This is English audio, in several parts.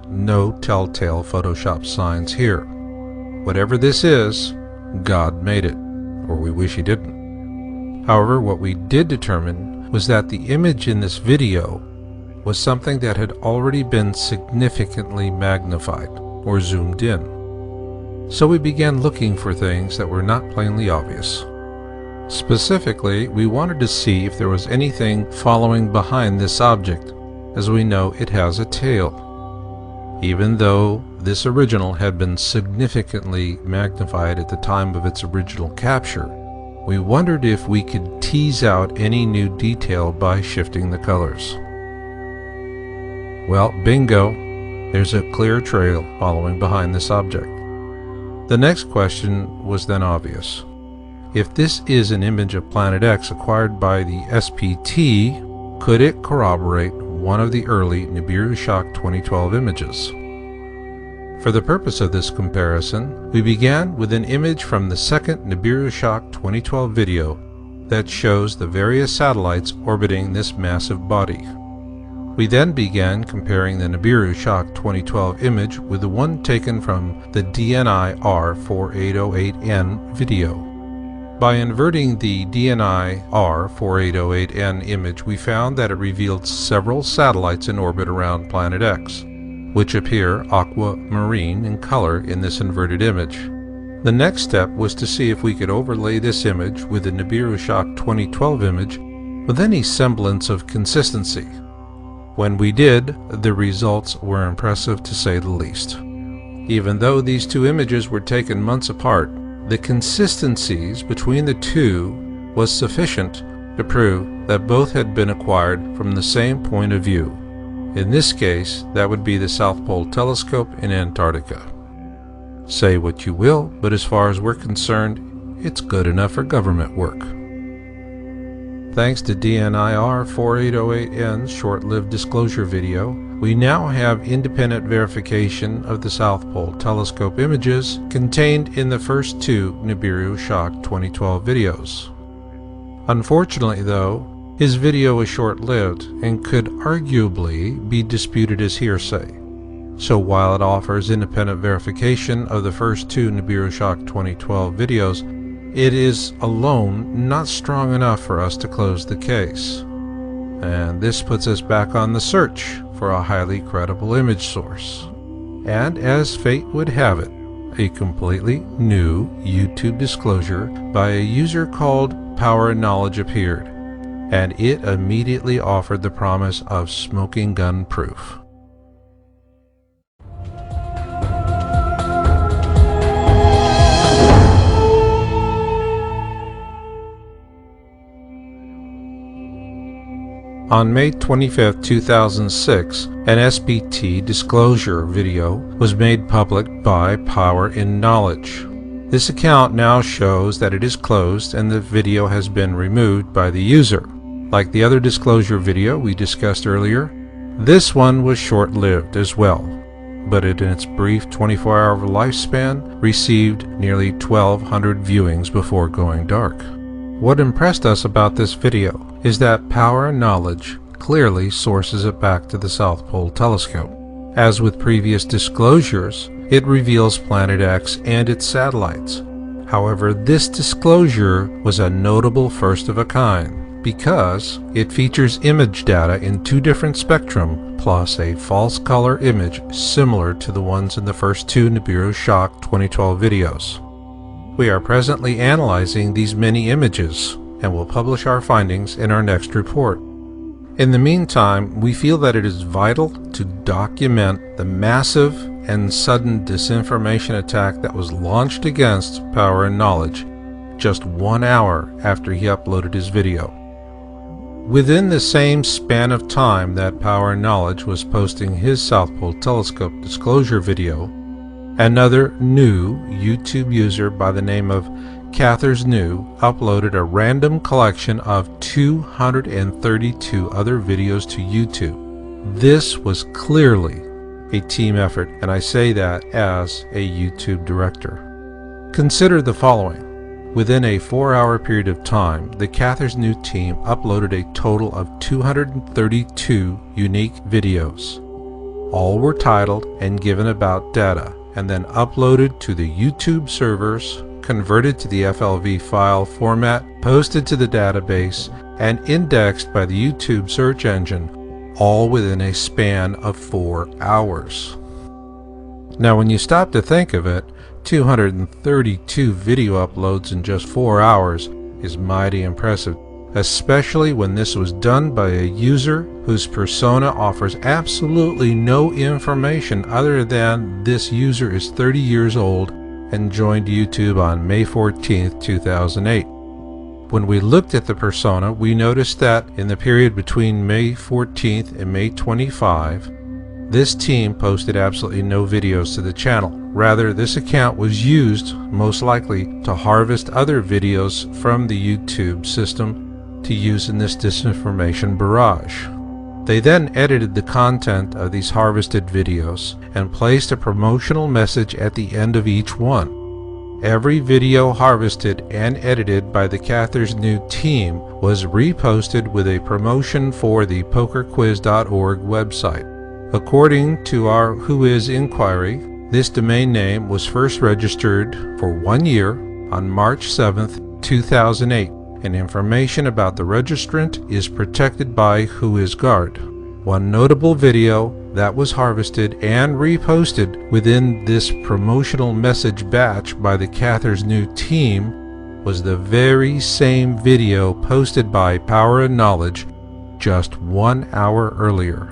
no telltale Photoshop signs here. Whatever this is, God made it, or we wish He didn't. However, what we did determine was that the image in this video was something that had already been significantly magnified or zoomed in. So we began looking for things that were not plainly obvious. Specifically, we wanted to see if there was anything following behind this object, as we know it has a tail. Even though this original had been significantly magnified at the time of its original capture, we wondered if we could tease out any new detail by shifting the colors. Well, bingo, there's a clear trail following behind this object. The next question was then obvious. If this is an image of Planet X acquired by the S.P.T, could it corroborate one of the early Nibiru Shock 2012 images? For the purpose of this comparison, we began with an image from the second Nibiru Shock 2012 video that shows the various satellites orbiting this massive body. We then began comparing the Nibiru Shock 2012 image with the one taken from the DNI R4808N video. By inverting the DNI R4808N image, we found that it revealed several satellites in orbit around Planet X, which appear aquamarine in color in this inverted image. The next step was to see if we could overlay this image with the Nibiru Shock 2012 image with any semblance of consistency. When we did, the results were impressive to say the least. Even though these two images were taken months apart, the consistencies between the two was sufficient to prove that both had been acquired from the same point of view. In this case, that would be the South Pole Telescope in Antarctica. Say what you will, but as far as we're concerned, it's good enough for government work. Thanks to DNIR 4808N's short-lived disclosure video, we now have independent verification of the South Pole Telescope images contained in the first two Nibiru Shock 2012 videos. Unfortunately, though, his video was short-lived and could arguably be disputed as hearsay. So while it offers independent verification of the first two Nibiru Shock 2012 videos, it is alone not strong enough for us to close the case. And this puts us back on the search for a highly credible image source. And as fate would have it, a completely new YouTube disclosure by a user called Power and Knowledge appeared, and it immediately offered the promise of smoking gun proof. On May 25, 2006, an S.P.T. disclosure video was made public by Power and Knowledge. This account now shows that it is closed and the video has been removed by the user. Like the other disclosure video we discussed earlier, this one was short-lived as well, but in its brief 24-hour lifespan received nearly 1,200 viewings before going dark. What impressed us about this video is that Power and Knowledge clearly sources it back to the South Pole Telescope. As with previous disclosures, it reveals Planet X and its satellites. However, this disclosure was a notable first of a kind because it features image data in two different spectrum plus a false color image similar to the ones in the first two Nibiru Shock 2012 videos. We are presently analyzing these many images and will publish our findings in our next report. In the meantime, we feel that it is vital to document the massive and sudden disinformation attack that was launched against Power and Knowledge just 1 hour after he uploaded his video. Within the same span of time that Power and Knowledge was posting his South Pole Telescope disclosure video, another new YouTube user by the name of Cather's New uploaded a random collection of 232 other videos to YouTube. This was clearly a team effort, and I say that as a YouTube director. Consider the following. Within a 4-hour period of time, the Cather's New team uploaded a total of 232 unique videos. All were titled and given about data, and then uploaded to the YouTube servers, converted to the FLV file format, posted to the database, and indexed by the YouTube search engine, all within a span of 4 hours. Now, when you stop to think of it, 232 video uploads in just 4 hours is mighty impressive, especially when this was done by a user whose persona offers absolutely no information other than this user is 30 years old and joined YouTube on May 14, 2008. When we looked at the persona, we noticed that in the period between May 14th and May 25, this team posted absolutely no videos to the channel. Rather, this account was used, most likely, to harvest other videos from the YouTube system to use in this disinformation barrage. They then edited the content of these harvested videos and placed a promotional message at the end of each one. Every video harvested and edited by the Cather's New team was reposted with a promotion for the pokerquiz.org website. According to our Whois inquiry, this domain name was first registered for 1 year on March 7, 2008, and information about the registrant is protected by WhoisGuard. One notable video that was harvested and reposted within this promotional message batch by the Cather's New team was the very same video posted by Power and Knowledge just 1 hour earlier.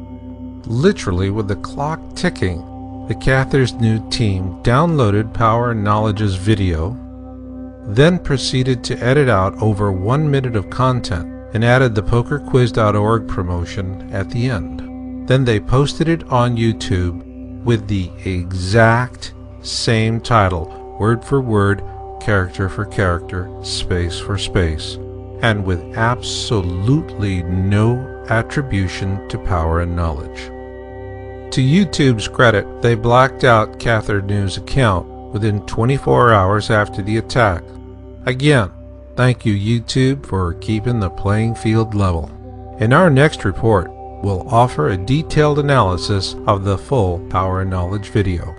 Literally, with the clock ticking, the Cather's New team downloaded Power and Knowledge's video, then proceeded to edit out over 1 minute of content and added the pokerquiz.org promotion at the end. Then they posted it on YouTube with the exact same title, word for word, character for character, space for space, and with absolutely no attribution to Power and Knowledge. To YouTube's credit, they blacked out Cather New's account within 24 hours after the attack. Again, thank you YouTube for keeping the playing field level. In our next report, we'll offer a detailed analysis of the full Power and Knowledge video.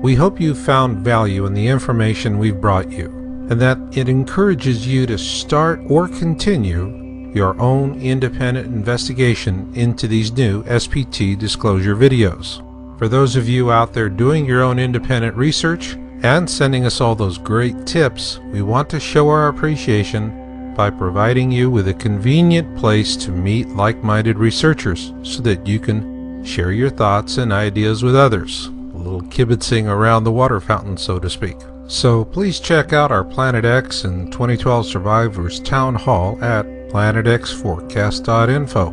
We hope you found value in the information we've brought you, and that it encourages you to start or continue your own independent investigation into these new S.P.T. disclosure videos. For those of you out there doing your own independent research and sending us all those great tips, we want to show our appreciation by providing you with a convenient place to meet like-minded researchers so that you can share your thoughts and ideas with others. A little kibitzing around the water fountain, so to speak. So please check out our Planet X and 2012 Survivors Town Hall at planetxforecast.info,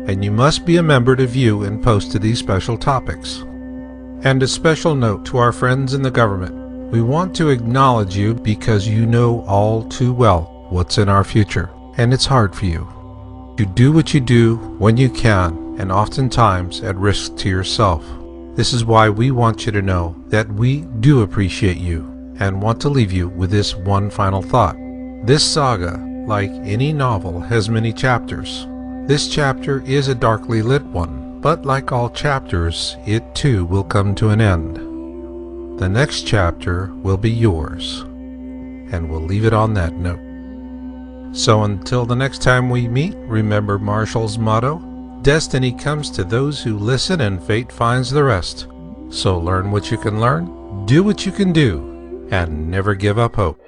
and you must be a member to view and post to these special topics. And a special note to our friends in the government. We want to acknowledge you because you know all too well what's in our future, and it's hard for you. You do what you do when you can, and oftentimes at risk to yourself. This is why we want you to know that we do appreciate you and want to leave you with this one final thought. This saga, like any novel, has many chapters. This chapter is a darkly lit one, but like all chapters, it too will come to an end. The next chapter will be yours, and we'll leave it on that note. So until the next time we meet, remember Marshall's motto, destiny comes to those who listen and fate finds the rest. So learn what you can learn, do what you can do, and never give up hope.